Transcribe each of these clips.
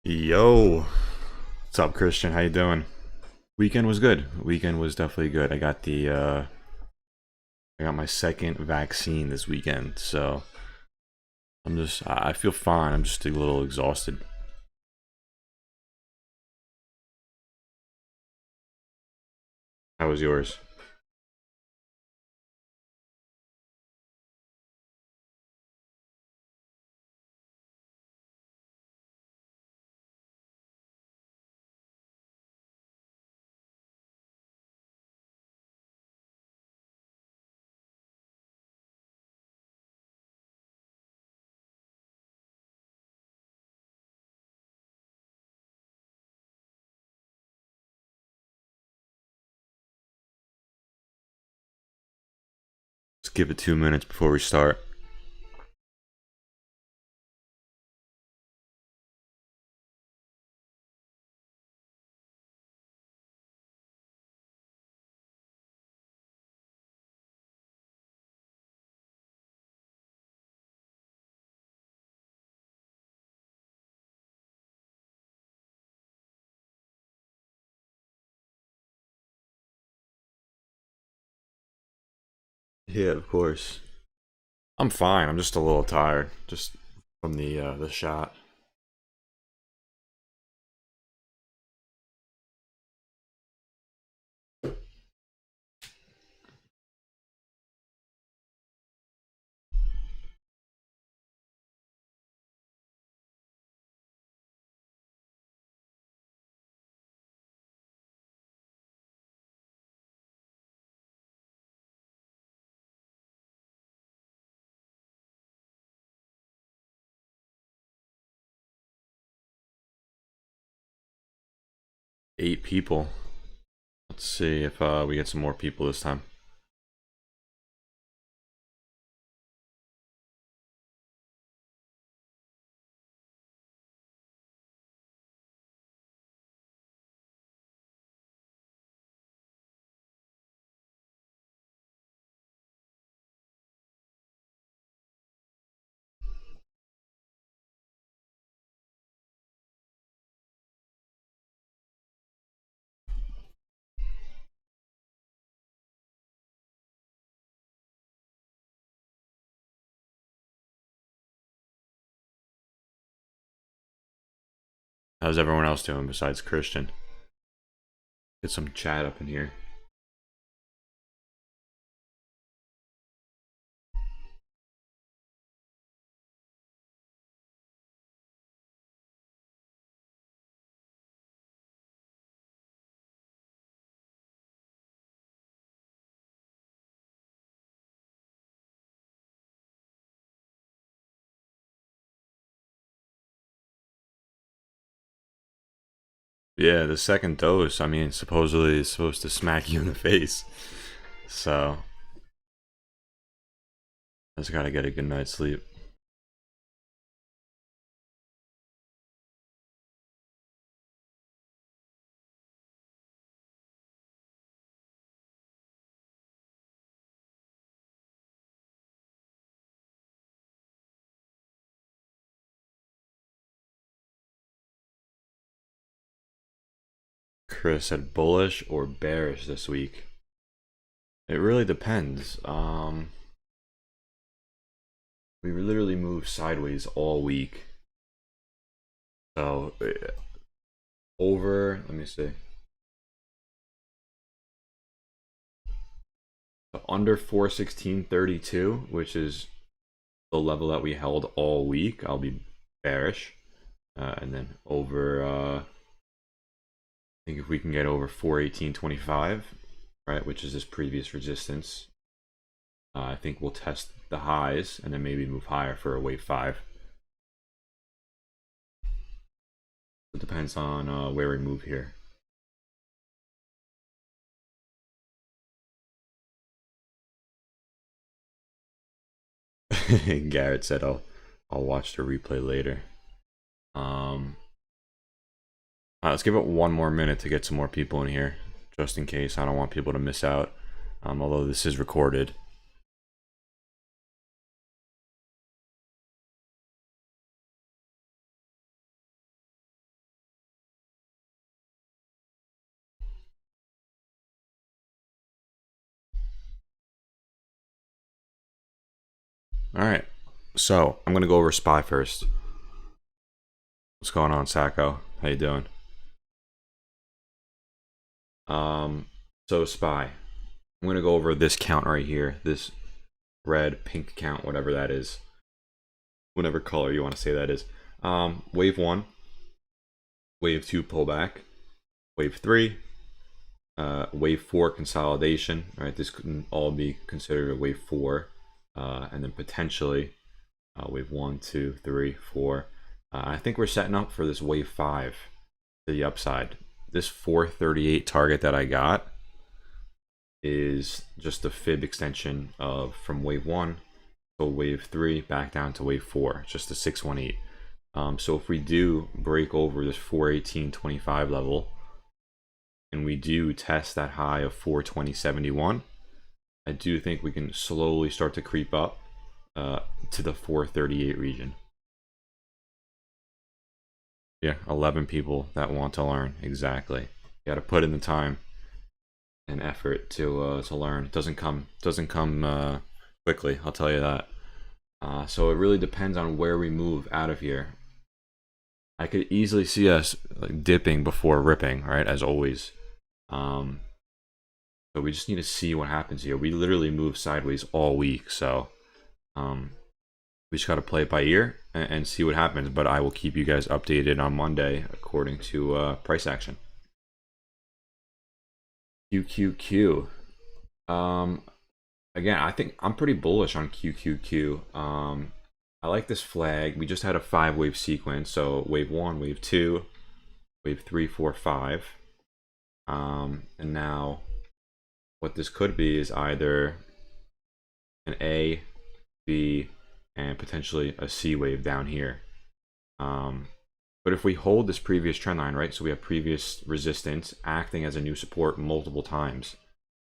Yo, what's up, Christian? How you doing? Weekend was good. Weekend was definitely good. I got my second vaccine this weekend, so I feel fine. I'm just a little exhausted. How was yours? 'Let's give it 2 minutes before we start. 'Yeah, of course. I'm fine. I'm just a little tired, just from the shot. 8 people. Let's see if we get some more people this time. How's everyone else doing besides Christian? Get some chat up in here. Yeah, the second dose, I mean, supposedly is supposed to smack you in the face. So, I just gotta get a good night's sleep. Chris said bullish or bearish this week. It really depends. We literally moved sideways all week. So, over, let me see. Under 416.32, which is the level that we held all week, I'll be bearish. And then over, I think if we can get over 418.25, right, which is this previous resistance, I think we'll test the highs and then maybe move higher for a wave 5. It depends on where we move here. Garrett said I'll watch the replay later. Let's give it 1 more minute to get some more people in here, just in case. I don't want people to miss out. Although this is recorded. All right, so I'm gonna go over SPY first. What's going on, Sacco? How you doing? So SPY, I'm gonna go over this count right here, this red, pink count, whatever that is, whatever color you want to say that is. Wave 1, wave 2 pullback, wave 3, wave 4 consolidation. All right, this could all be considered a wave 4, and then potentially wave 1, 2, 3, 4. I think we're setting up for this wave 5 to the upside. This 438 target that I got is just a fib extension of from wave 1 to wave 3 back down to wave 4, just a 618. So if we do break over this 418.25 level and we do test that high of 420.71, I do think we can slowly start to creep up to the 438 region. Yeah, 11 people that want to learn. Exactly. You got to put in the time and effort to learn. It doesn't come quickly, I'll tell you that. So it really depends on where we move out of here. I could easily see us like dipping before ripping, right? As always. So we just need to see what happens here. We literally move sideways all week, so we just got to play it by ear and see what happens. But I will keep you guys updated on Monday according to price action. QQQ. Again, I think I'm pretty bullish on QQQ. I like this flag. We just had a 5-wave sequence, so wave 1, wave 2, wave 3, 4, 5. And now what this could be is either an A, B, and potentially a C wave down here. But if we hold this previous trend line, right, so we have previous resistance acting as a new support multiple times,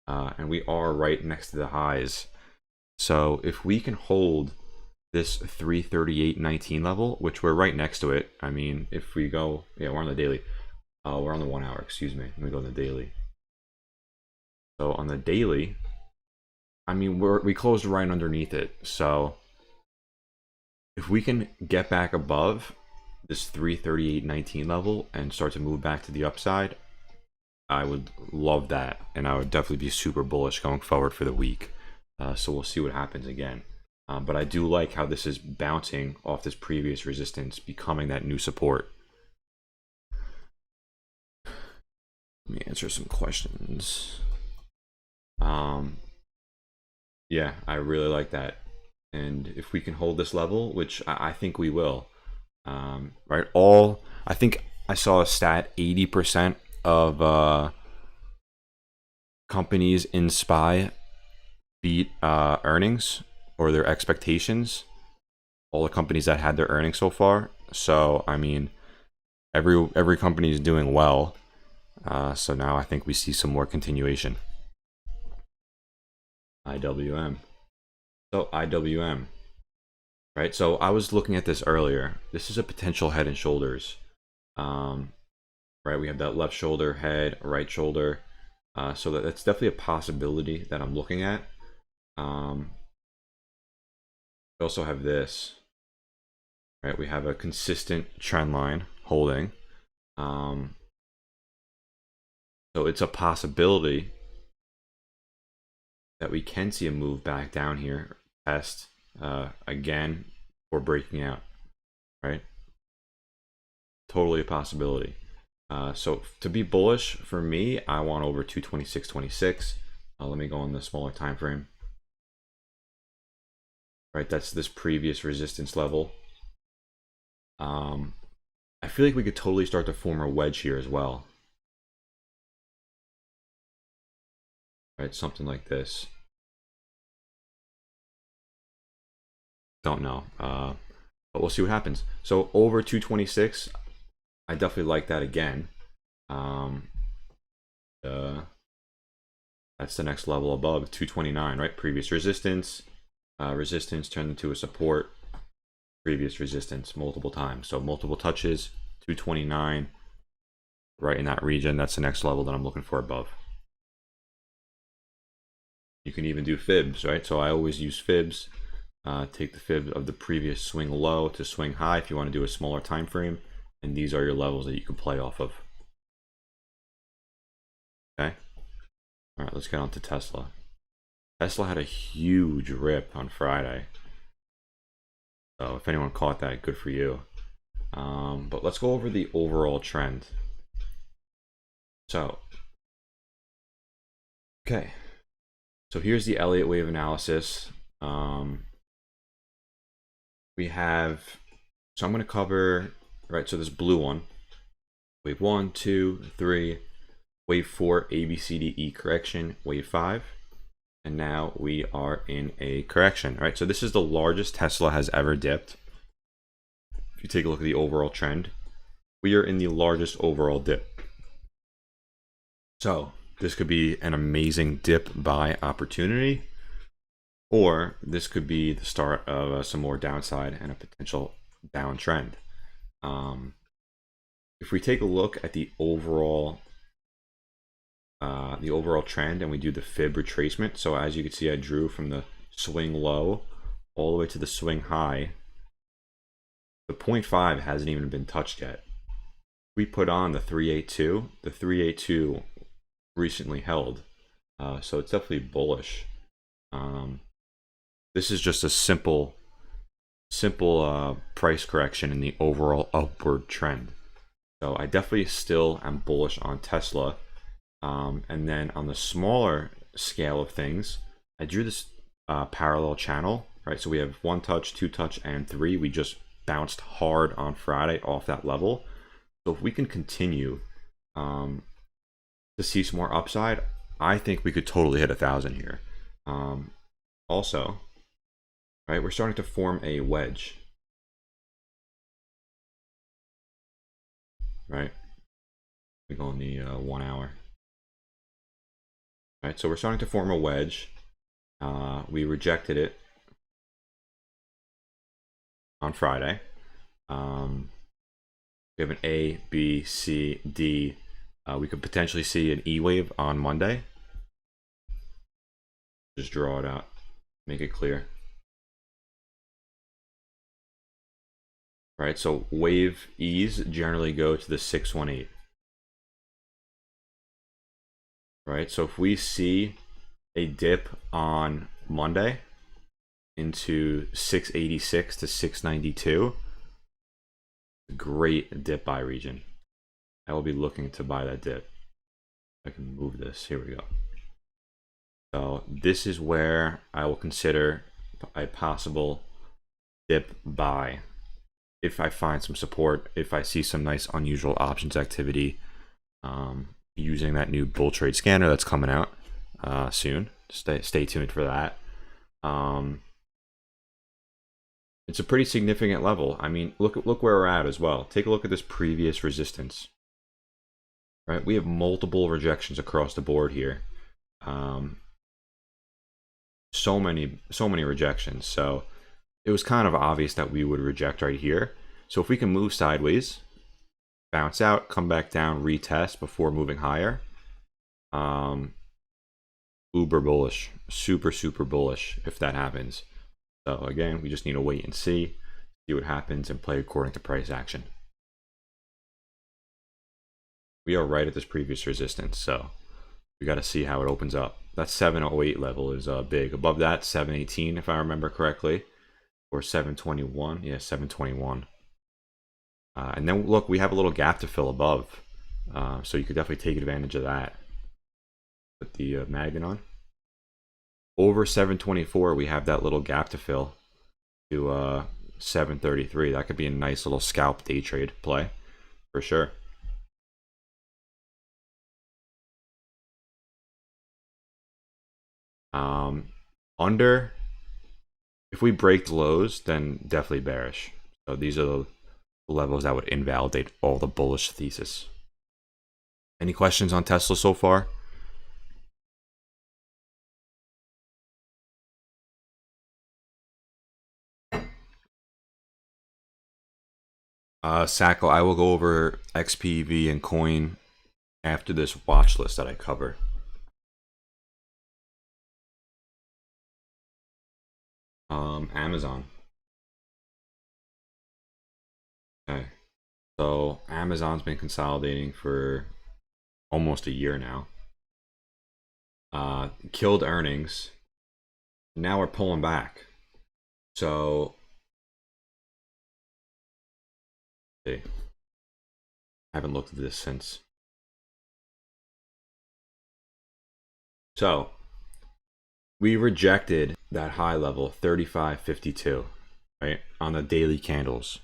and we are right next to the highs. So if we can hold this 338.19 level, which we're right next to it, I mean, if we go, yeah, we're on the daily. We're on the 1 hour, excuse me. Let me go on the daily. So on the daily, I mean, we closed right underneath it. So if we can get back above this 338.19 level and start to move back to the upside, I would love that, and I would definitely be super bullish going forward for the week. So we'll see what happens again. But I do like how this is bouncing off this previous resistance, becoming that new support. Let me answer some questions. Yeah, I really like that. And if we can hold this level, which I think we will, right? I think I saw a stat, 80% of companies in SPY beat earnings or their expectations. All the companies that had their earnings so far. So I mean, every company is doing well. So now I think we see some more continuation. IWM. So IWM, right? So I was looking at this earlier. This is a potential head and shoulders. Right, we have that left shoulder, head, right shoulder. So that's definitely a possibility that I'm looking at. We also have this, right? We have a consistent trend line holding. So it's a possibility that we can see a move back down here, test again, or breaking out, right? Totally a possibility. So to be bullish for me, I want over 226.26. Let me go on the smaller time frame. Right, that's this previous resistance level. I feel like we could totally start to form a wedge here as well. Right, something like this. Don't know, but we'll see what happens. So over 226, I definitely like that again. That's the next level above 229, right? Previous resistance, resistance turned into a support, previous resistance multiple times. So multiple touches, 229, right in that region. That's the next level that I'm looking for above. You can even do fibs, right? So I always use fibs. Take the fib of the previous swing low to swing high if you want to do a smaller time frame, and these are your levels that you can play off of. Okay. All right, let's get on to Tesla. Tesla had a huge rip on Friday. So if anyone caught that, good for you. But let's go over the overall trend. So, okay. So here's the Elliott wave analysis. We have, so I'm going to cover, right, so this blue one, wave 1, 2, 3, wave 4, A, B, C, D, E correction, wave 5. And now we are in a correction, right? So this is the largest Tesla has ever dipped. If you take a look at the overall trend, we are in the largest overall dip. So this could be an amazing dip buy opportunity, or this could be the start of some more downside and a potential downtrend. If we take a look at the overall trend and we do the Fib retracement, so as you can see, I drew from the swing low all the way to the swing high. The 0.5 hasn't even been touched yet. We put on the 382. The 382 recently held, so it's definitely bullish. This is just a simple price correction in the overall upward trend. So I definitely still am bullish on Tesla. And then on the smaller scale of things, I drew this parallel channel, right? So we have 1 touch, 2 touch, and 3. We just bounced hard on Friday off that level. So if we can continue to see some more upside, I think we could totally hit 1,000 here. Also, right, we're starting to form a wedge, right? We go on the 1 hour. Right, so we're starting to form a wedge. We rejected it on Friday. We have an A, B, C, D. We could potentially see an E wave on Monday. Just draw it out, make it clear. Right, so wave E's generally go to the 618. Right, so if we see a dip on Monday into 686 to 692, great dip buy region. I will be looking to buy that dip. I can move this. Here we go. So this is where I will consider a possible dip buy if I find some support, if I see some nice unusual options activity, using that new bull trade scanner that's coming out soon. Stay tuned for that. It's a pretty significant level. I mean, look where we're at as well. Take a look at this previous resistance. Right, we have multiple rejections across the board here. So many rejections. So it was kind of obvious that we would reject right here. So if we can move sideways, bounce out, come back down, retest before moving higher, uber bullish, super bullish if that happens. So again, we just need to wait and see what happens and play according to price action. We are right at this previous resistance, so we got to see how it opens up. That 708 level is big. Above that, 718 if I remember correctly, or 721. Yeah, 721. And then look, we have a little gap to fill above, so you could definitely take advantage of that. Put the magnet on. Over 724, we have that little gap to fill to 733. That could be a nice little scalp day trade play for sure. Under, if we break the lows, then definitely bearish. So these are the levels that would invalidate all the bullish thesis. Any questions on Tesla so far? Sacco, I will go over XPV and coin after this watch list that I cover. Amazon. Okay. So Amazon's been consolidating for almost a year now. Killed earnings. Now we're pulling back. So I haven't looked at this since. So we rejected that high level 35.52, right, on the daily candles.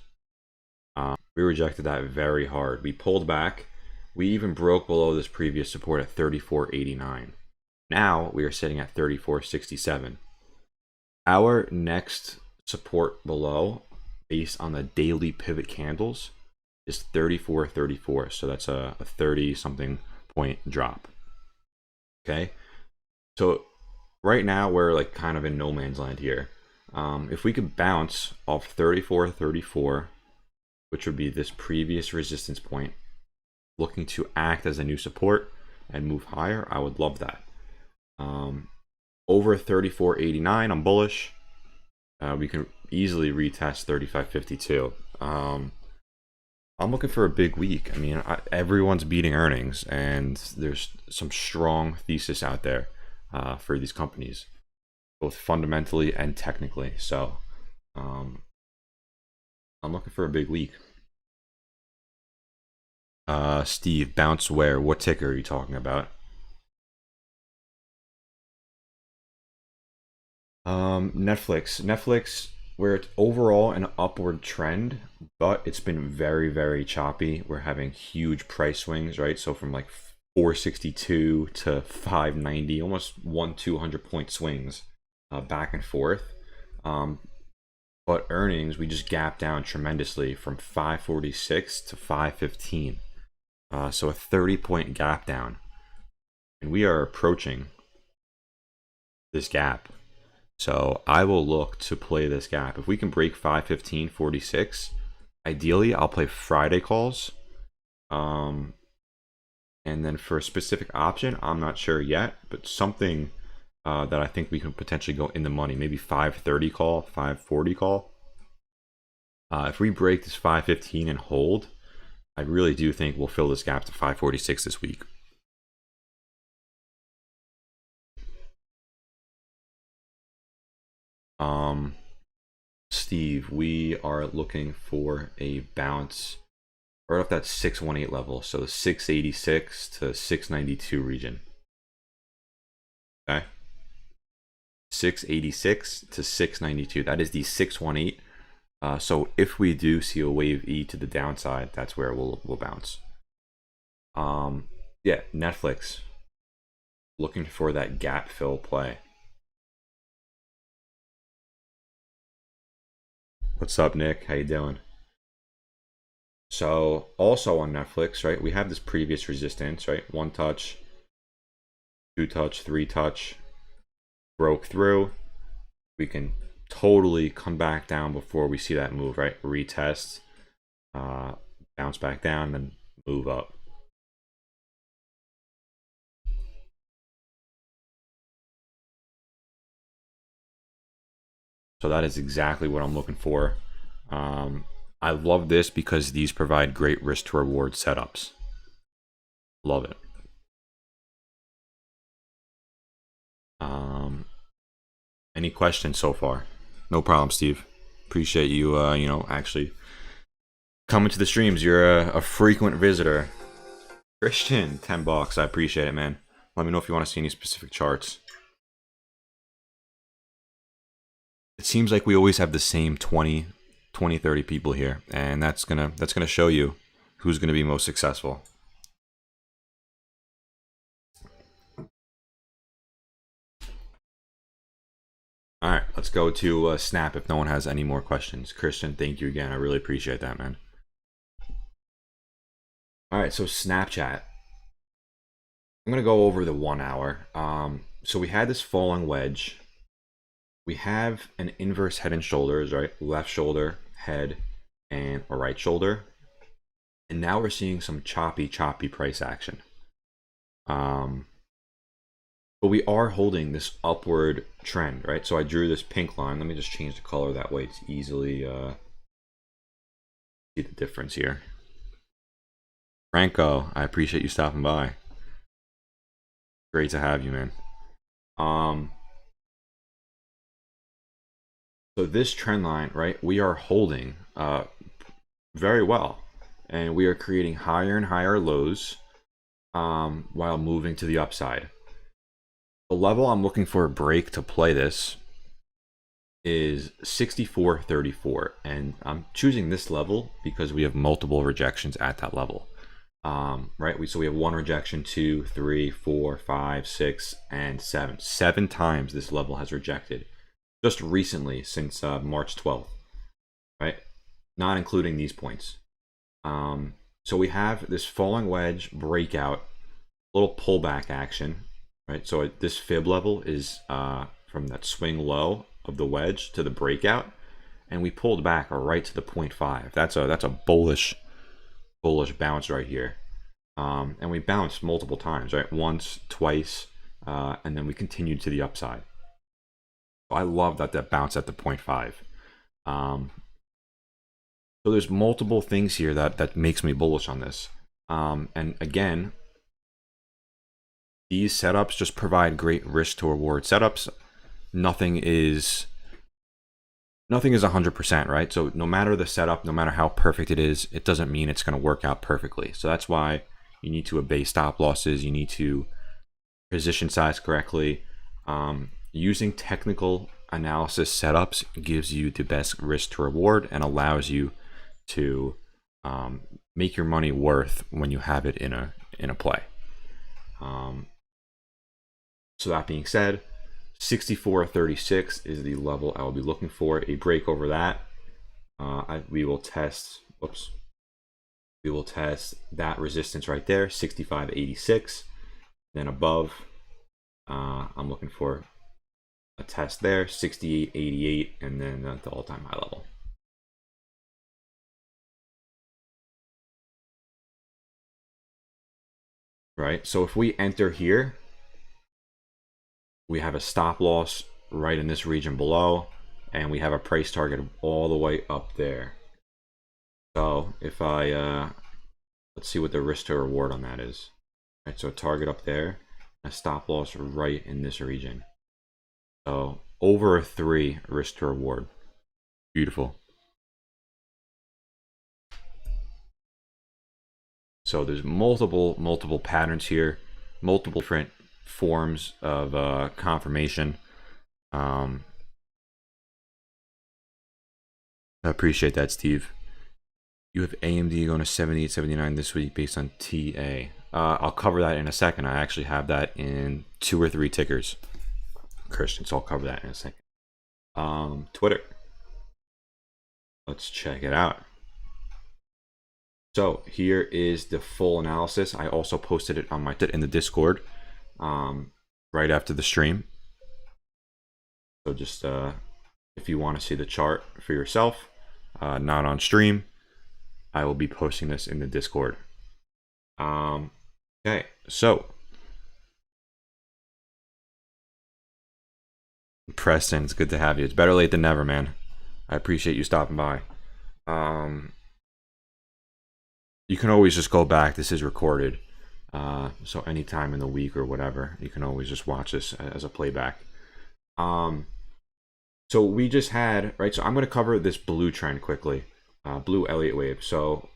We rejected that very hard. We pulled back. We even broke below this previous support at 34.89. Now we are sitting at 34.67. Our next support below, based on the daily pivot candles, is 34.34. So that's a 30 something point drop. Okay. So right now we're like kind of in no man's land here. If we could bounce off 34.34, which would be this previous resistance point, looking to act as a new support and move higher, I would love that. Over 34.89, I'm bullish. We can easily retest 35.52. I'm looking for a big week. I mean, everyone's beating earnings, and there's some strong thesis out there for these companies, both fundamentally and technically. So I'm looking for a big week. Steve, bounce where? What ticker are you talking about? Netflix, where it's overall an upward trend, but it's been very, very choppy. We're having huge price swings, right? So from like 462 to 590, almost 200 point swings back and forth. But earnings, we just gapped down tremendously from 546 to 515. So a 30-point gap down. And we are approaching this gap. So I will look to play this gap. If we can break 515.46, ideally I'll play Friday calls. And then for a specific option, I'm not sure yet, but something that I think we can potentially go in the money, maybe 530 call, 540 call. If we break this 515 and hold, I really do think we'll fill this gap to 546 this week. Steve, we are looking for a bounce right off that 618 level, so 686 to 692 region. Okay, 686 to 692. That is the 618. So if we do see a wave E to the downside, that's where we'll bounce. Yeah, Netflix, looking for that gap fill play. What's up, Nick? How you doing? So also on Netflix, right, we have this previous resistance, right? 1 touch, 2 touch, 3 touch, broke through. We can totally come back down before we see that move, right? Retest, bounce back down, then move up. So that is exactly what I'm looking for. I love this because these provide great risk to reward setups. Love it. Any questions so far? No problem, Steve. Appreciate you, actually coming to the streams. You're a frequent visitor. Christian, $10. I appreciate it, man. Let me know if you want to see any specific charts. It seems like we always have the same 20, 30 people here, and that's gonna show you who's gonna be most successful. All right, let's go to Snap if no one has any more questions. Christian, thank you again. I really appreciate that, man. All right, so Snapchat. I'm gonna go over the 1 hour. So we had this falling wedge. We have an inverse head and shoulders, right? Left shoulder, head, and a right shoulder. And now we're seeing some choppy price action. But we are holding this upward trend, right? So I drew this pink line. Let me just change the color, that way it's easily see the difference here. Franco, I appreciate you stopping by. Great to have you, man. So this trend line, right, we are holding very well, and we are creating higher and higher lows while moving to the upside. The level I'm looking for a break to play this is 64.34, and I'm choosing this level because we have multiple rejections at that level. Right, so we have one rejection, 2, 3, 4, 5, 6, and 7. 7 times this level has rejected just recently, since March 12th, right? Not including these points. So we have this falling wedge breakout, little pullback action, right? So this fib level is from that swing low of the wedge to the breakout, and we pulled back right to the 0.5. That's a bullish bounce right here. And we bounced multiple times, right? Once, twice, and then we continued to the upside. So I love that bounce at the 0.5. So there's multiple things here that makes me bullish on this. And again, these setups just provide great risk to reward setups. Nothing is 100%, right? So no matter the setup, no matter how perfect it is, it doesn't mean it's going to work out perfectly. So that's why you need to obey stop losses. You need to position size correctly. Using technical analysis setups gives you the best risk to reward and allows you to make your money worth when you have it in a play. So that being said, 64.36 is the level I will be looking for. A break over that, we will test. Whoops. We will test that resistance right there, 65.86. Then above, I'm looking for a test there, 68.88, and then the all-time high level. Right. So if we enter here, we have a stop loss right in this region below, and we have a price target all the way up there. So if I let's see what the risk to reward on that is. Right, so a target up there, a stop loss right in this region. So over a 3 risk to reward. Beautiful. So there's multiple patterns here, multiple different forms of confirmation. I appreciate that, Steve. You have AMD going to 78.79 this week based on TA. I'll cover that in a second. I actually have that in 2 or 3 tickers, Christian, so I'll cover that in a second. Twitter. Let's check it out. So here is the full analysis. I also posted it on in the Discord right after the stream. So just if you want to see the chart for yourself, not on stream, I will be posting this in the Discord. Okay, so Preston, it's good to have you. It's better late than never, man. I appreciate you stopping by. You can always just go back. This is recorded, so anytime in the week or whatever, you can always just watch this as a playback. So we just had, right, so I'm going to cover this blue trend quickly. Blue Elliott wave. So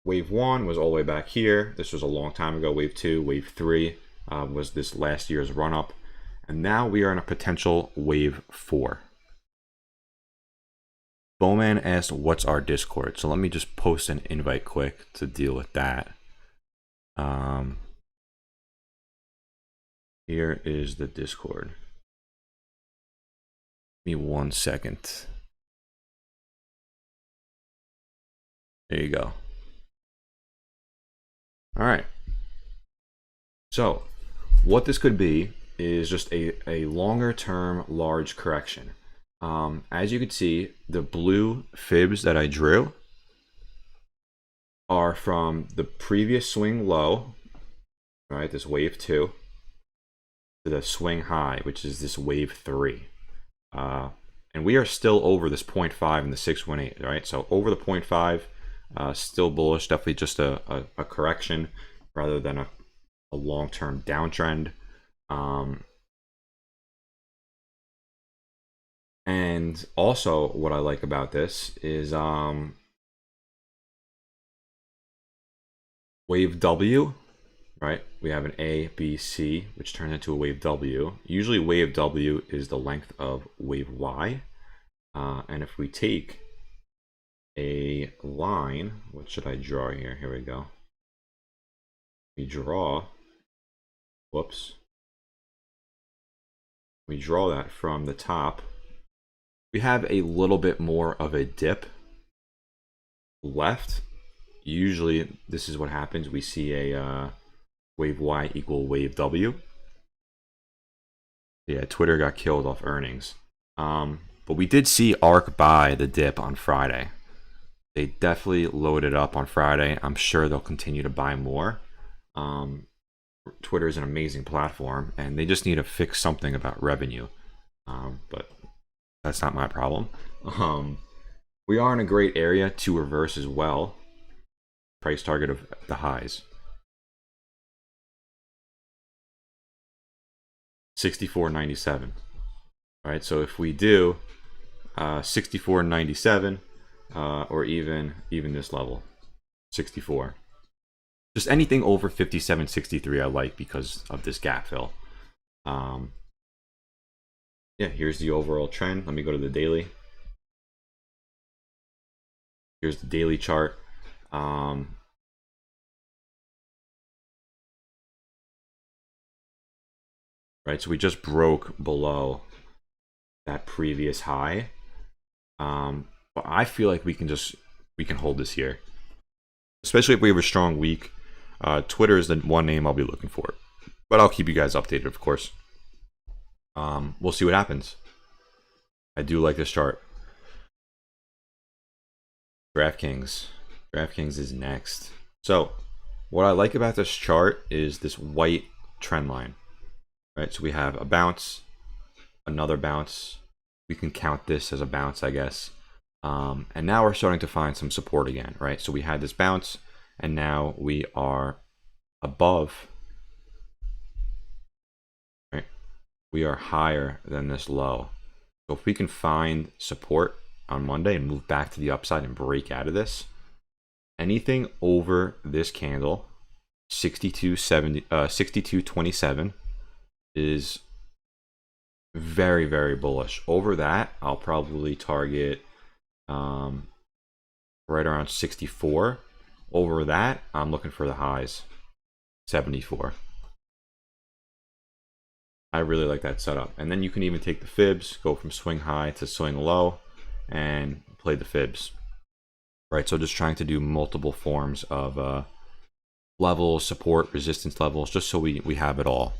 wave 1 was all the way back here. This was a long time ago. Wave 2, wave 3 was this last year's run up, and now we are in a potential wave 4. Bowman asked, what's our Discord? So let me just post an invite quick to deal with that. Here is the Discord. Give me 1 second. There you go. All right. So what this could be is just a longer term large correction. As you can see, the blue fibs that I drew are from the previous swing low, right, this wave 2, to to the swing high, which is this wave 3. And we are still over this 0.5 and the 618, right? So over the 0.5, still bullish, definitely just a correction rather than a long-term downtrend. And also what I like about this is wave W, right? We have an A, B, C, which turns into a wave W. Usually wave W is the length of wave Y. And if we take a line, what should I draw here? Here we go. We draw, whoops. We draw that from the top. We have a little bit more of a dip left. Usually this is what happens. We see a wave Y equal wave W. Yeah, Twitter got killed off earnings. But we did see ARK buy the dip on Friday. They definitely loaded up on Friday. I'm sure they'll continue to buy more. Twitter is an amazing platform, and they just need to fix something about revenue. But that's not my problem. We are in a great area to reverse as well. Price target of the highs. 64.97. All right, so if we do 64.97, or even this level, 64. Just anything over 57.63 I like because of this gap fill. Yeah, here's the overall trend. Let me go to the daily. Here's the daily chart. Right, so we just broke below that previous high. But I feel like we can hold this here, especially if we have a strong week. Twitter is the one name I'll be looking for, but I'll keep you guys updated, of course. We'll see what happens. I do like this chart. DraftKings is next. So what I like about this chart is this white trend line, right? So we have a bounce, another bounce. We can count this as a bounce, I guess. And now we're starting to find some support again, right? So we had this bounce, and now we are above, right? We are higher than this low. So if we can find support on Monday and move back to the upside and break out of this, anything over this candle, 62.27, is very, very bullish. Over that, I'll probably target right around 64. Over that, I'm looking for the highs, 74. I really like that setup. And then you can even take the fibs, go from swing high to swing low, and play the fibs. Right, so just trying to do multiple forms of levels, support, resistance levels, just so we have it all.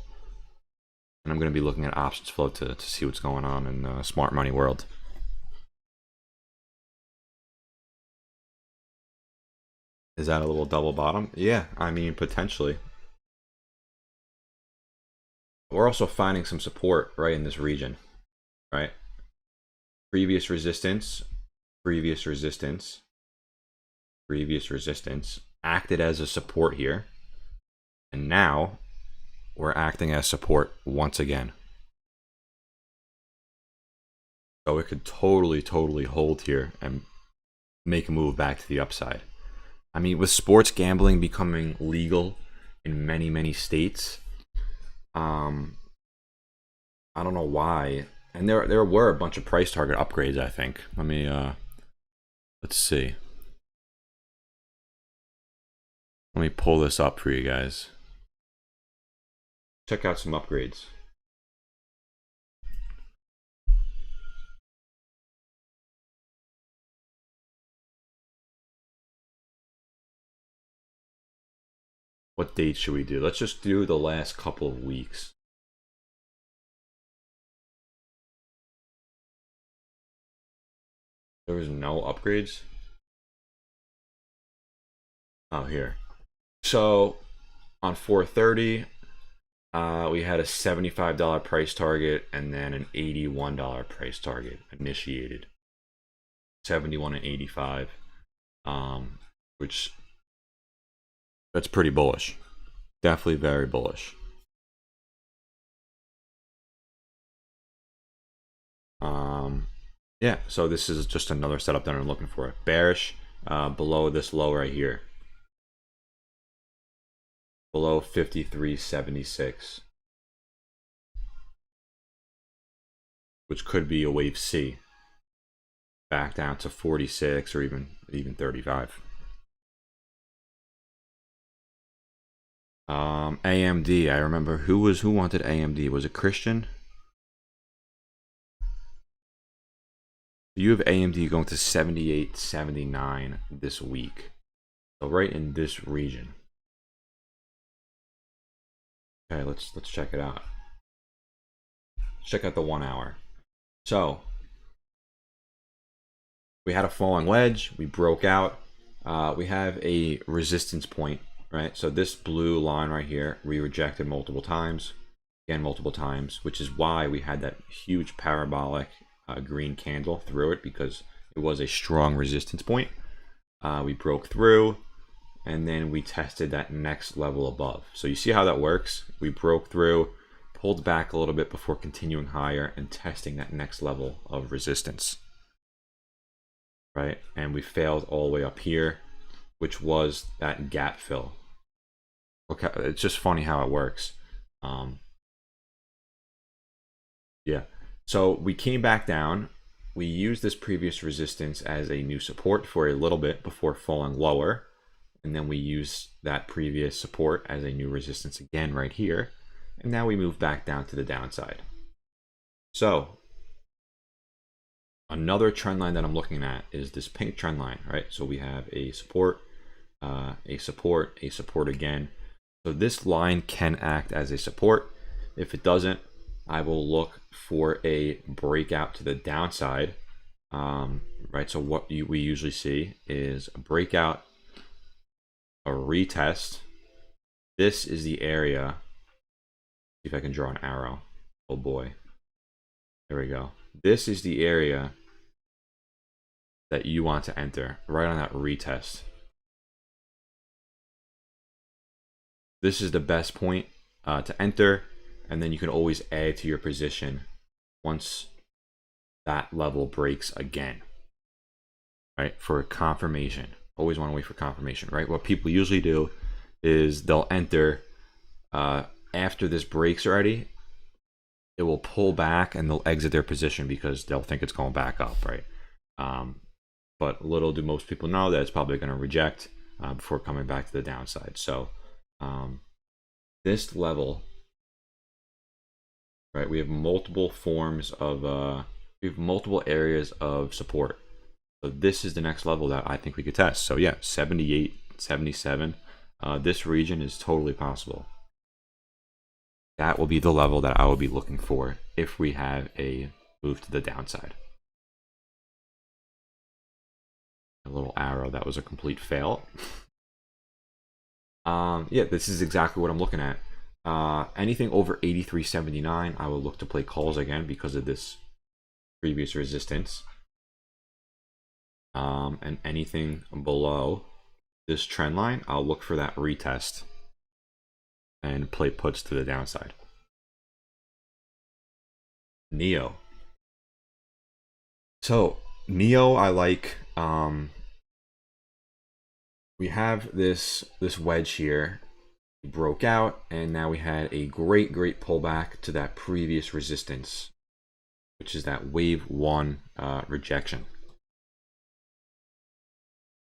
And I'm going to be looking at options flow to see what's going on in the smart money world. Is that a little double bottom? Yeah, I mean, potentially. We're also finding some support right in this region, right? Previous resistance, previous resistance, previous resistance acted as a support here. And now we're acting as support once again. So it could totally hold here and make a move back to the upside. I mean, with sports gambling becoming legal in many states, I don't know why. And there were a bunch of price target upgrades, I think. Let me let's see. Let me pull this up for you guys. Check out some upgrades. What date should we do? Let's just do the last couple of weeks. There was no upgrades. Oh, here. So on 4:30, We had a $75 price target and then an $81 price target initiated. 71 and 85, which that's pretty bullish. Definitely very bullish. Yeah, so this is just another setup that I'm looking for. Bearish below this low right here. Below 53.76. Which could be a wave C. Back down to 46 or even 35. AMD, I remember who wanted AMD? Was it Christian? You have AMD going to 78.79 this week. So right in this region. Okay, let's check it out. Let's check out the 1 hour. So we had a falling wedge, we broke out. We have a resistance point, right? So this blue line right here, we rejected multiple times, again multiple times, which is why we had that huge parabolic green candle through it, because it was a strong resistance point. We broke through, and then we tested that next level above. So you see how that works? We broke through, pulled back a little bit before continuing higher and testing that next level of resistance, right? And we failed all the way up here, which was that gap fill. Okay, it's just funny how it works. Yeah, so we came back down. We used this previous resistance as a new support for a little bit before falling lower, and then we use that previous support as a new resistance again right here, and now we move back down to the downside. So another trend line that I'm looking at is this pink trend line, right? So we have a support, a support, a support again. So this line can act as a support. If it doesn't, I will look for a breakout to the downside, right? So what we usually see is a breakout, a retest. This is the area. See if I can draw an arrow. Oh boy. There we go. This is the area that you want to enter, right on that retest. This is the best point to enter, and then you can always add to your position once that level breaks again, right? For confirmation. Always want to wait for confirmation, right? What people usually do is they'll enter after this breaks already. It will pull back and they'll exit their position because they'll think it's going back up, right? But little do most people know that it's probably going to reject before coming back to the downside. So this level, right? We have multiple forms of, we have multiple areas of support. So this is the next level that I think we could test. So yeah, 78, 77. This region is totally possible. That will be the level that I will be looking for if we have a move to the downside. A little arrow, that was a complete fail. Yeah, this is exactly what I'm looking at. Anything over 83.79, I will look to play calls again because of this previous resistance. And anything below this trend line, I'll look for that retest and play puts to the downside. Neo. So Neo, I like. We have this wedge here. We broke out, and now we had a great pullback to that previous resistance, which is that wave 1 rejection.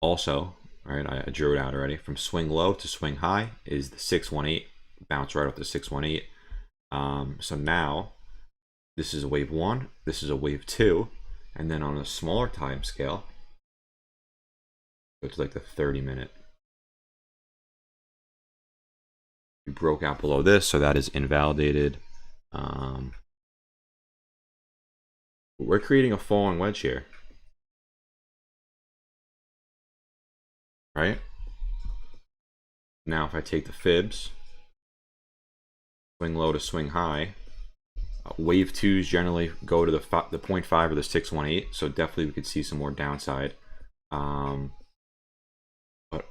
Also, all right, I drew it out already. From swing low to swing high is the 618, bounce right off the 618. So now this is a wave 1, this is a wave 2, and then on a smaller time scale, go to like the 30-minute. We broke out below this, so that is invalidated. We're creating a falling wedge here, right? Now if I take the fibs, swing low to swing high. Wave 2s generally go to the 0.5 or the 618, so definitely we could see some more downside. But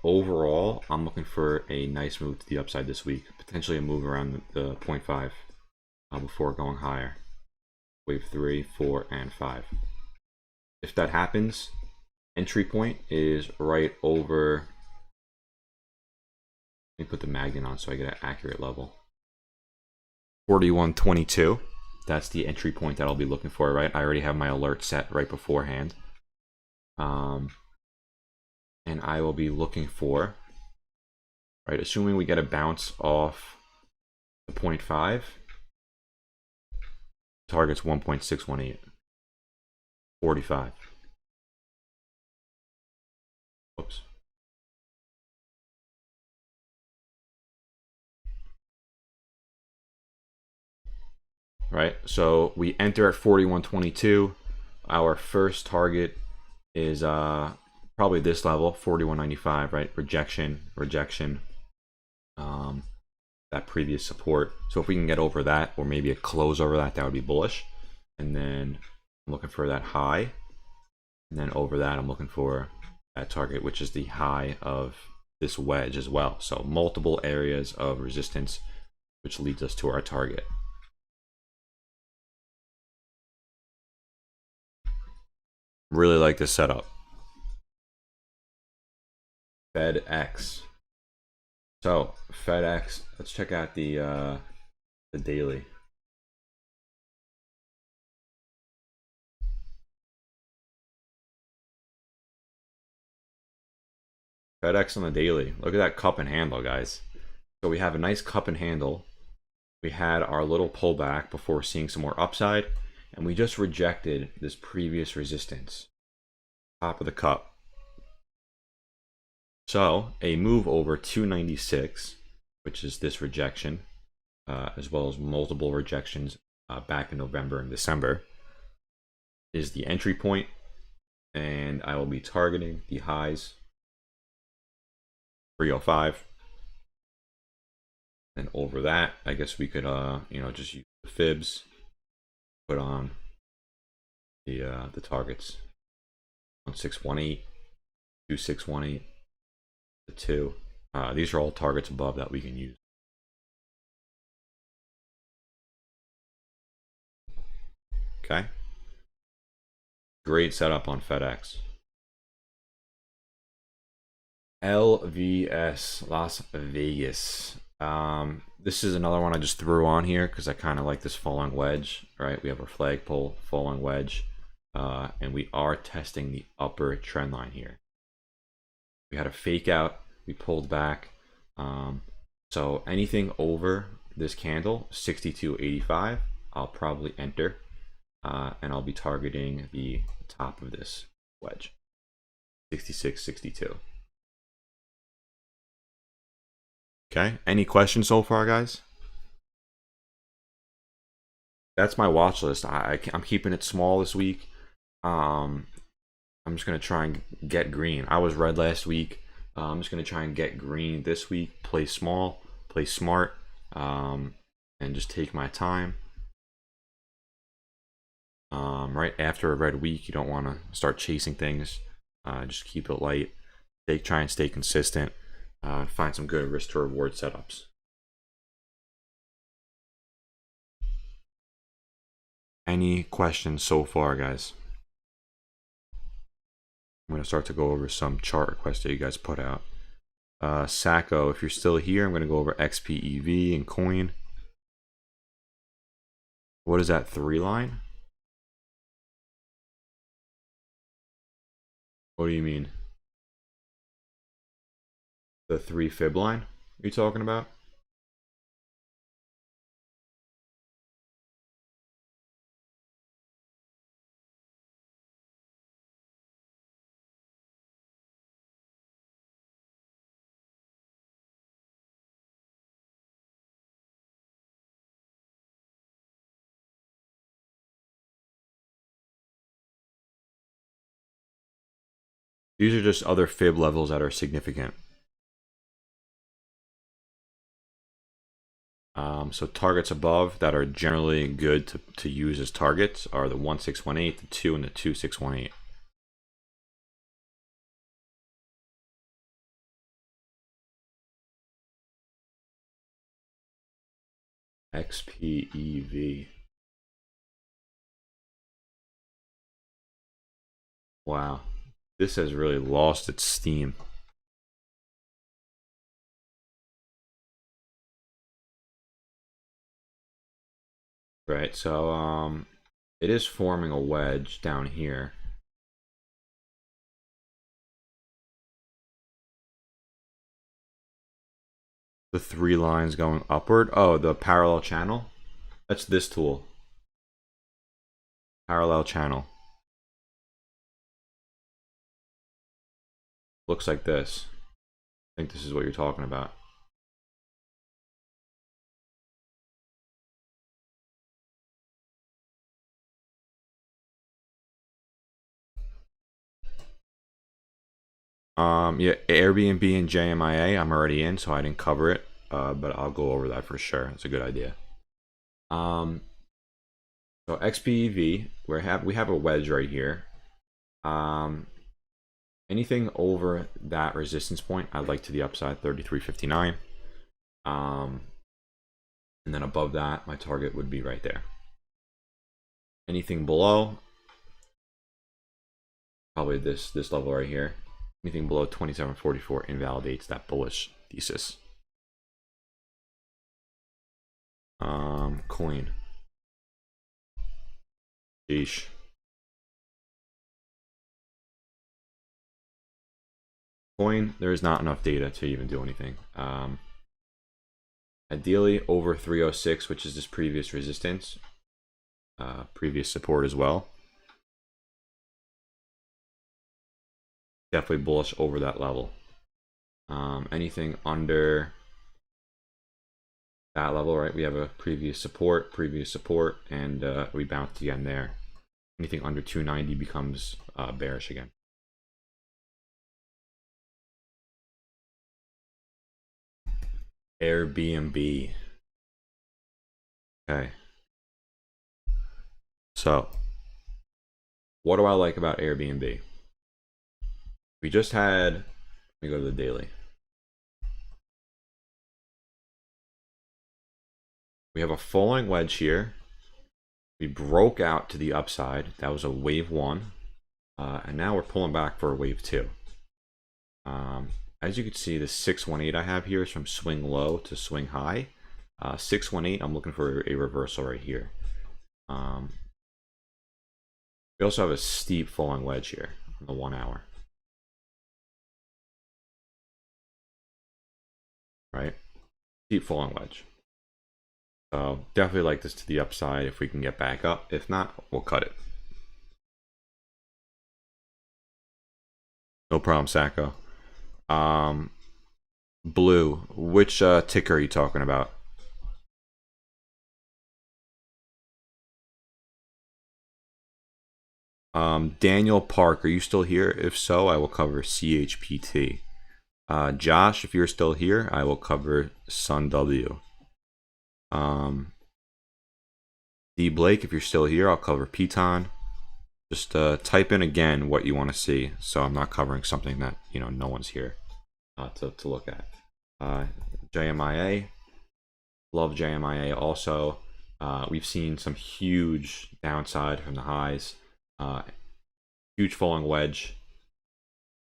overall, I'm looking for a nice move to the upside this week, potentially a move around the 0.5 before going higher. Wave 3, 4, and 5. If that happens, entry point is right over. Let me put the magnet on so I get an accurate level. 41.22. That's the entry point that I'll be looking for, right? I already have my alert set right beforehand. And I will be looking for, right, assuming we get a bounce off the 0.5, target's 1.618. 45. Oops. Right, so we enter at 41.22. Our first target is probably this level, 41.95, right? Rejection, that previous support. So if we can get over that, or maybe a close over that, that would be bullish. And then I'm looking for that high, and then over that I'm looking for that target, which is the high of this wedge as well. So multiple areas of resistance, which leads us to our target. Really like this setup. Fedex. So Fedex, let's check out the daily. Fedex on the daily. Look at that cup and handle, guys. So we have a nice cup and handle. We had our little pullback before seeing some more upside, and we just rejected this previous resistance. Top of the cup. So a move over 296, which is this rejection, as well as multiple rejections back in November and December, is the entry point, and I will be targeting the highs 305, and over that I guess we could just use the fibs, put on the targets on 618, 2618, the 2. These are all targets above that we can use. Okay, great setup on Fedex. LVS, Las Vegas. This is another one I just threw on here because I kind of like this falling wedge, right? We have our flagpole, falling wedge, and we are testing the upper trend line here. We had a fake out, we pulled back. So anything over this candle, 62.85, I'll probably enter, and I'll be targeting the top of this wedge, 66.62. Okay, any questions so far, guys? That's my watch list. I'm keeping it small this week. I'm just gonna try and get green. I was red last week. I'm just gonna try and get green this week. Play small, play smart, and just take my time. Right after a red week, you don't want to start chasing things. Just keep it light. Try and stay consistent. Find some good risk to reward setups. Any questions so far, guys? I'm going to start to go over some chart requests that you guys put out. Sacco, if you're still here, I'm going to go over XPEV and coin. What is that 3 line? What do you mean? The 3 fib line? Are you talking about? These are just other fib levels that are significant. So targets above that are generally good to use as targets are the 1618, the 2, and the 2618. XPEV. Wow, this has really lost its steam. Right, so it is forming a wedge down here. The 3 lines going upward. Oh, the parallel channel. That's this tool. Parallel channel. Looks like this. I think this is what you're talking about. Yeah, Airbnb and JMIA, I'm already in, so I didn't cover it, but I'll go over that for sure. It's a good idea. So XPEV, we have a wedge right here. Anything over that resistance point, I'd like to the upside, 33.59. And then above that, my target would be right there. Anything below, probably this level right here. Anything below 27.44 invalidates that bullish thesis. Coin. Sheesh. Coin, there is not enough data to even do anything. Ideally over 306, which is this previous resistance, previous support as well. Definitely bullish over that level. Anything under that level, right? We have a previous support, and we bounced again there. Anything under 290 becomes bearish again. Airbnb. Okay. So, what do I like about Airbnb? We just had, let me go to the daily. We have a falling wedge here. We broke out to the upside. That was a wave 1. And now we're pulling back for a wave 2. As you can see, the 618 I have here is from swing low to swing high. 618, I'm looking for a reversal right here. We also have a steep falling wedge here on the 1 hour. Right? Steep falling wedge. So definitely like this to the upside if we can get back up. If not, we'll cut it. No problem, Sacco. Blue, which ticker are you talking about? Daniel Park, are you still here? If so, I will cover CHPT. Josh, if you're still here, I will cover Sun W. D Blake, if you're still here, I'll cover Piton. Just type in again what you want to see, so I'm not covering something that no one's here to look at. JMIA, love JMIA. Also, we've seen some huge downside from the highs. Huge falling wedge.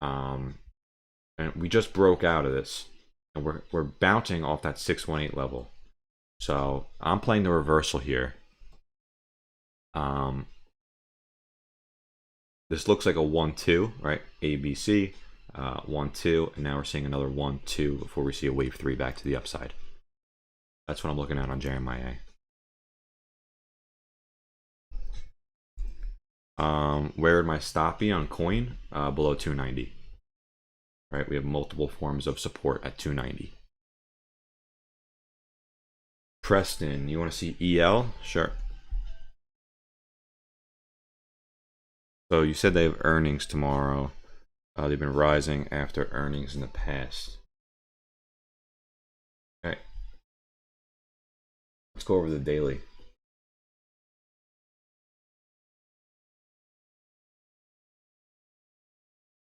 And we just broke out of this, and we're bouncing off that 618 level. So I'm playing the reversal here. This looks like a 1-2, right? ABC, 1-2, and now we're seeing another 1-2 before we see a wave 3 back to the upside. That's what I'm looking at on JMIA. Where would my stop be on coin? Below 290. Right, we have multiple forms of support at 290. Preston, you want to see EL? Sure. So you said they have earnings tomorrow. They've been rising after earnings in the past. Okay. Let's go over the daily.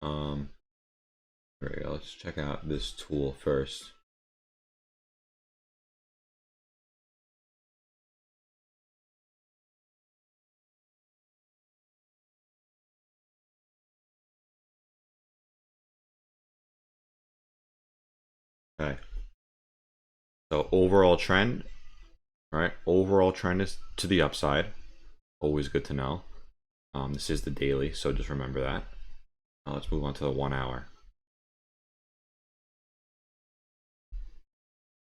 There we go. Let's check out this tool first. Okay. So overall trend, right? Overall trend is to the upside. Always good to know. This is the daily, so just remember that. Now let's move on to the 1 hour.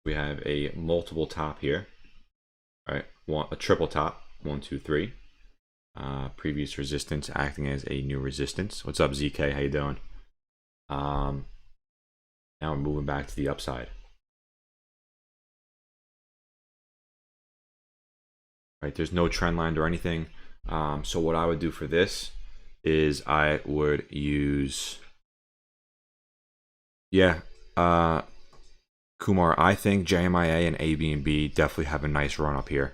We have a multiple top here, right? A triple top, 1, 2, 3. Previous resistance acting as a new resistance. What's up, ZK? How you doing? Now we're moving back to the upside. Right, there's no trend line or anything. So what I would do for this is I would use, Kumar, I think JMIA and Airbnb definitely have a nice run up here.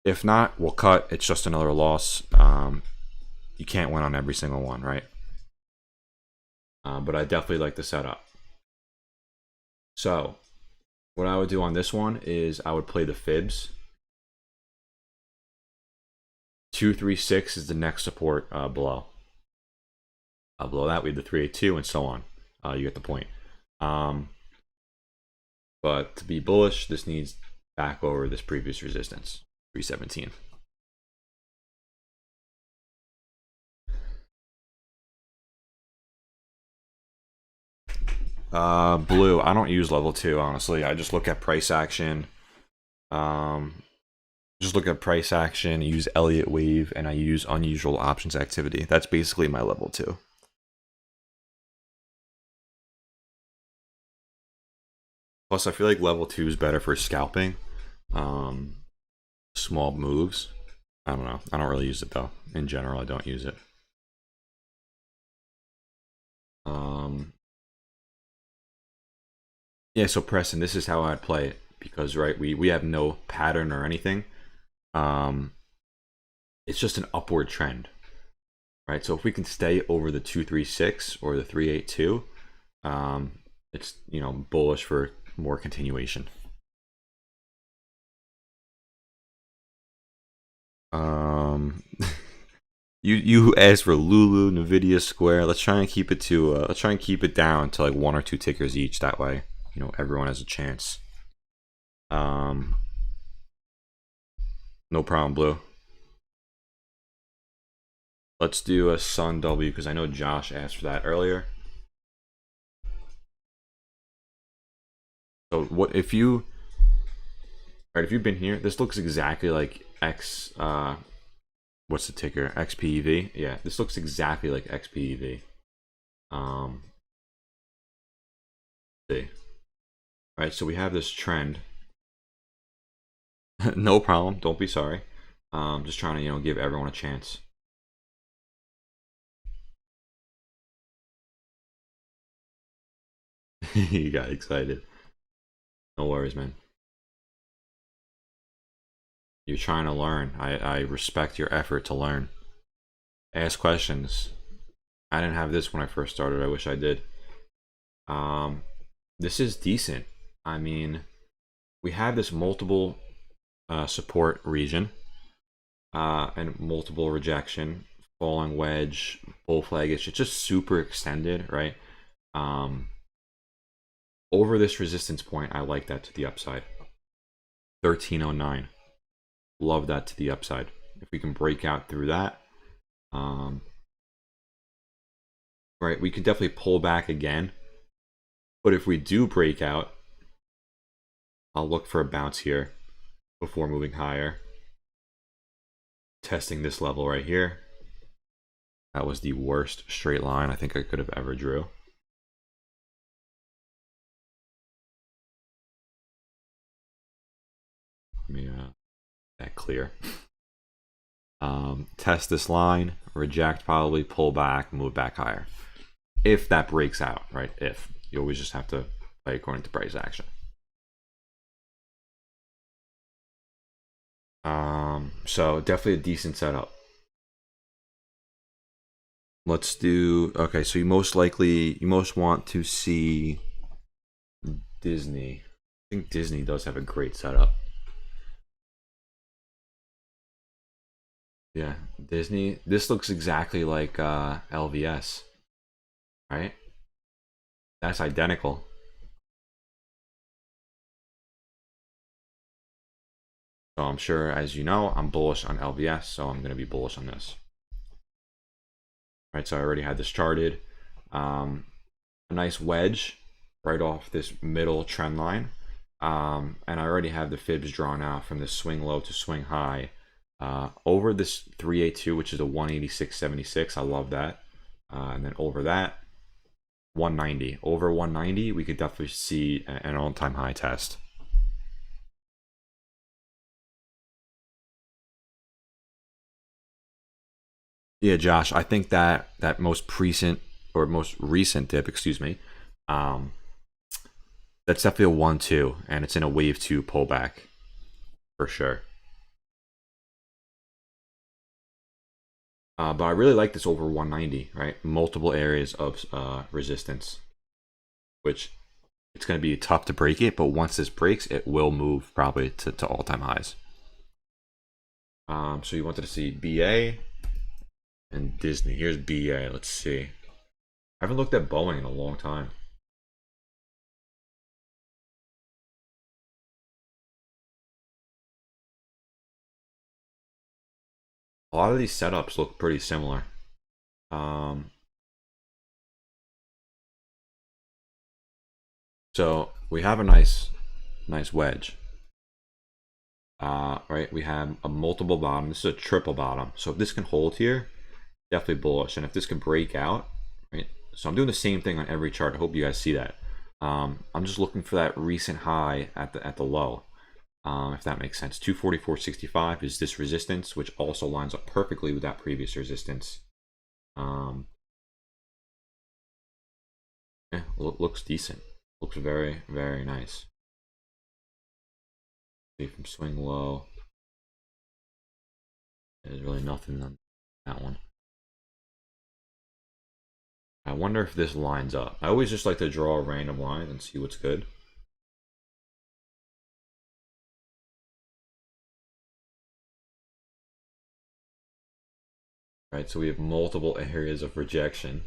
If not, we'll cut. It's just another loss. You can't win on every single one, right? But I definitely like the setup. So what I would do on this one is I would play the fibs. 236 is the next support below. Below that we have the 382 and so on. You get the point. But to be bullish, this needs back over this previous resistance, 317. Blue, I don't use level 2, honestly. I just look at price action. Use Elliott wave, and I use unusual options activity. That's basically my level 2. Plus, I feel like level 2 is better for scalping. Small moves. I don't know. I don't really use it though. In general, I don't use it. Yeah, so Preston, this is how I'd play it, because right, we have no pattern or anything. It's just an upward trend, right? So if we can stay over the 236 or the 382, it's, you know, bullish for more continuation. You asked for Lulu, Nvidia, Square. Let's try and keep it to let's try and keep it down to like 1 or 2 tickers each. That way, you know, everyone has a chance. No problem, Blue. Let's do a Sun W, because I know Josh asked for that earlier. So what if you, right, if you've been here, this looks exactly like X, what's the ticker? XPEV. Yeah, this looks exactly like XPEV. See. Right, so we have this trend. No problem, don't be sorry. Just trying to, you know, give everyone a chance. You got excited. No worries, man. You're trying to learn. I respect your effort to learn. Ask questions. I didn't have this when I first started. I wish I did. This is decent. I mean, we have this multiple support region and multiple rejection, falling wedge, bull flagish. It's just super extended, right? Over this resistance point, I like that to the upside. 1309. Love that to the upside. If we can break out through that, right, we can definitely pull back again. But if we do break out, I'll look for a bounce here before moving higher. Testing this level right here. That was the worst straight line I think I could have ever drew. Let me that clear. Test this line, reject, probably pull back, move back higher. If that breaks out, right? If you always just have to play according to price action. So definitely a decent setup. Let's do, okay, so you most want to see Disney. I think Disney does have a great setup. Yeah, Disney. This looks exactly like LVS, right? That's identical. So I'm sure, as you know, I'm bullish on LVS, so I'm going to be bullish on this. Right, so I already had this charted. A nice wedge right off this middle trend line. And I already have the fibs drawn out from the swing low to swing high. Over this 382, which is a 186.76. I love that. And then over that, 190. Over 190, we could definitely see an all-time high test. Yeah, Josh, I think that most recent dip, excuse me, that's definitely a 1-2, and it's in a wave 2 pullback for sure. But I really like this over 190, right? Multiple areas of resistance, which it's going to be tough to break it, but once this breaks, it will move probably to all-time highs. So you wanted to see BA and Disney. Here's BA. Let's see. I haven't looked at Boeing in a long time. A lot of these setups look pretty similar. So we have a nice wedge. Right, we have a multiple bottom. This is a triple bottom. So if this can hold here, definitely bullish. And if this can break out, right? So I'm doing the same thing on every chart. I hope you guys see that. I'm just looking for that recent high at the low. If that makes sense. 244.65 is this resistance, which also lines up perfectly with that previous resistance. Yeah, looks decent. Looks very, very nice. See from swing low. There's really nothing on that one. I wonder if this lines up. I always just like to draw a random line and see what's good. Right, so we have multiple areas of rejection.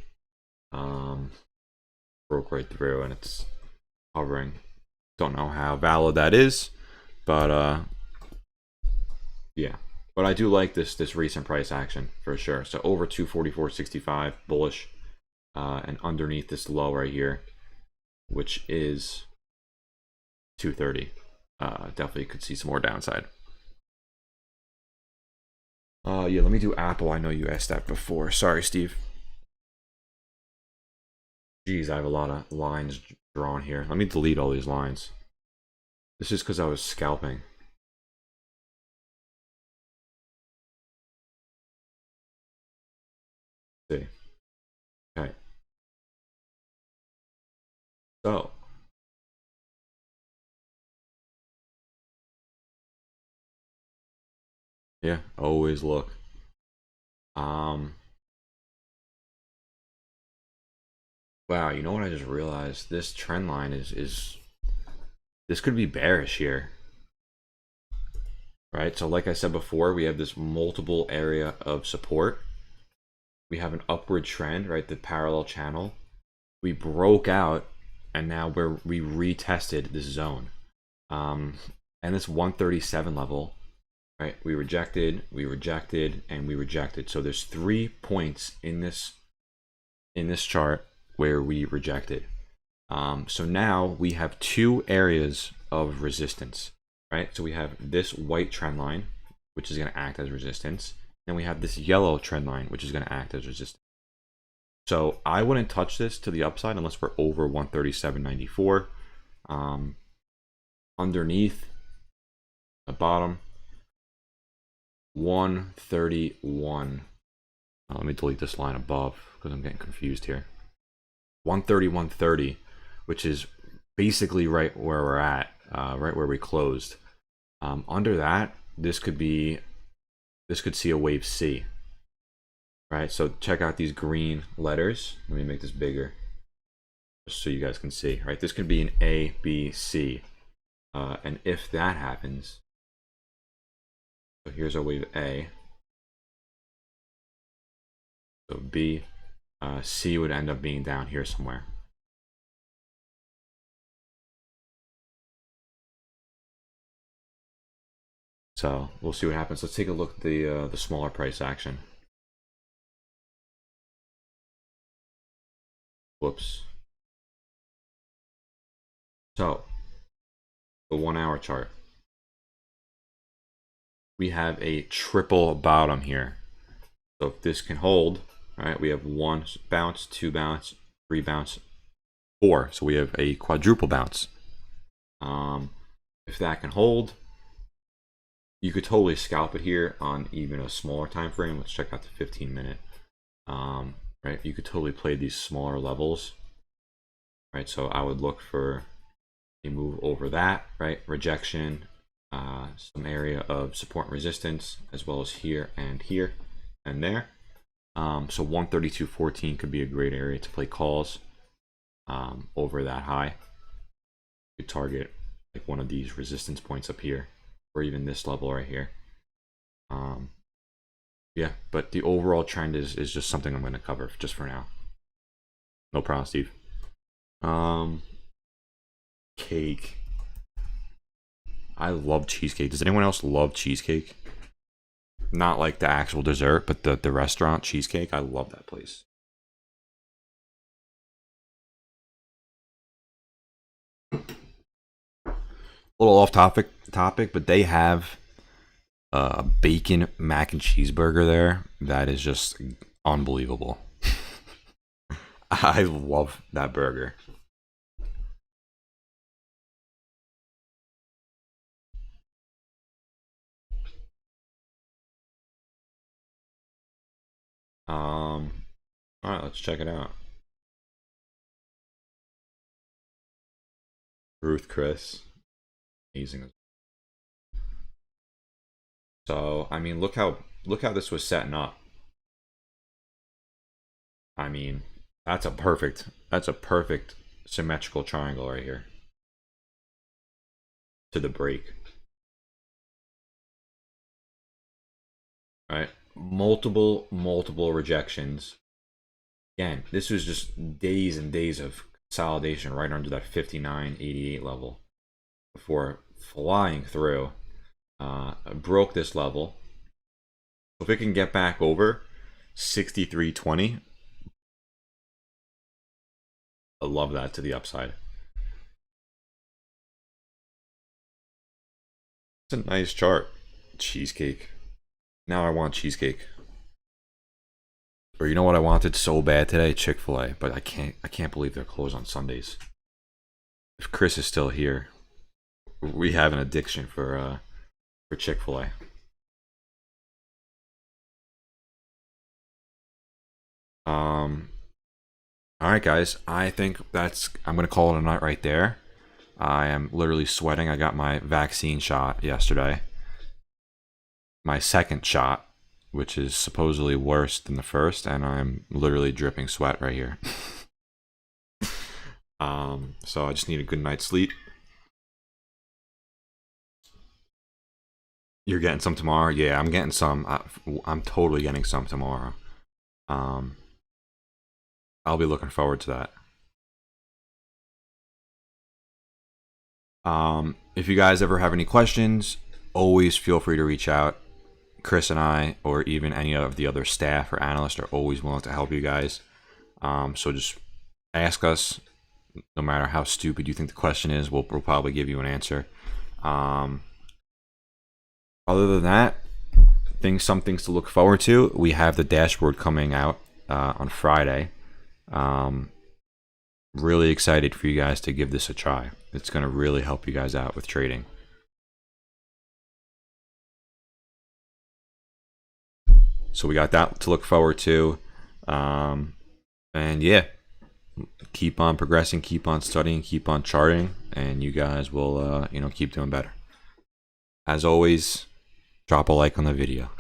Broke right through and it's hovering. Don't know how valid that is, but yeah. But I do like this recent price action for sure. So over 244.65 bullish, and underneath this low right here, which is 230. Definitely could see some more downside. Yeah, let me do Apple. I know you asked that before. Sorry, Steve. Geez, I have a lot of lines drawn here. Let me delete all these lines. This is because I was scalping. Let's see. Okay. So. Yeah, always look. Wow, you know what I just realized? This trend line is this could be bearish here. Right? So like I said before, we have this multiple area of support. We have an upward trend, right? The parallel channel. We broke out and now we retested this zone. And this 137 level, right? We rejected, and we rejected. So there's 3 points in this chart where we rejected. So now we have 2 areas of resistance, right? So we have this white trend line, which is going to act as resistance. Then we have this yellow trend line, which is going to act as resistance. So I wouldn't touch this to the upside unless we're over 137.94. Underneath the bottom, 131. Let me delete this line above because I'm getting confused here. 130, which is basically right where we're at, right where we closed. Under that, this could see a wave C, right? So check out these green letters. Let me make this bigger just so you guys can see, right? This could be an A, B, C. And if that happens, so here's our wave A. So B, C would end up being down here somewhere. So we'll see what happens. Let's take a look at the smaller price action. Whoops. So the 1 hour chart, we have a triple bottom here. So if this can hold, right, we have 1 bounce, 2 bounce, 3 bounce, 4. So we have a quadruple bounce. If that can hold, you could totally scalp it here on even a smaller time frame. Let's check out the 15-minute. Right, you could totally play these smaller levels. Right, so I would look for a move over that, right, rejection, some area of support and resistance, as well as here and there. So 132.14 could be a great area to play calls over that high. You target like one of these resistance points up here, or even this level right here. Yeah, but the overall trend is just something I'm going to cover just for now. No problem, Steve. Cake. I love cheesecake. Does anyone else love cheesecake? Not like the actual dessert, but the restaurant cheesecake. I love that place. A little off topic, but they have a bacon mac and cheeseburger there that is just unbelievable. I love that burger. All right, let's check it out. Ruth Chris, amazing. So I mean, look how this was setting up. I mean, that's a perfect symmetrical triangle right here to the break. Right, multiple rejections. Again, this was just days and days of consolidation right under that 59.88 level before flying through. Broke this level. If it can get back over 63.20, I love that to the upside. It's a nice chart. Cheesecake. Now I want cheesecake. Or you know what I wanted so bad today? Chick-fil-A, but I can't believe they're closed on Sundays. If Chris is still here, we have an addiction for Chick-fil-A. All right, guys. I think I'm gonna call it a night right there. I am literally sweating. I got my vaccine shot yesterday. My second shot, which is supposedly worse than the first, and I'm literally dripping sweat right here. So I just need a good night's sleep. You're getting some tomorrow? Yeah, I'm getting some. I'm totally getting some tomorrow. I'll be looking forward to that. If you guys ever have any questions, always feel free to reach out. Chris and I, or even any of the other staff or analysts, are always willing to help you guys. So just ask us. No matter how stupid you think the question is, we'll probably give you an answer. Other than that, some things to look forward to. We have the dashboard coming out on Friday. Really excited for you guys to give this a try. It's going to really help you guys out with trading. So we got that to look forward to. And yeah, keep on progressing, keep on studying, keep on charting, and you guys will keep doing better. As always, drop a like on the video.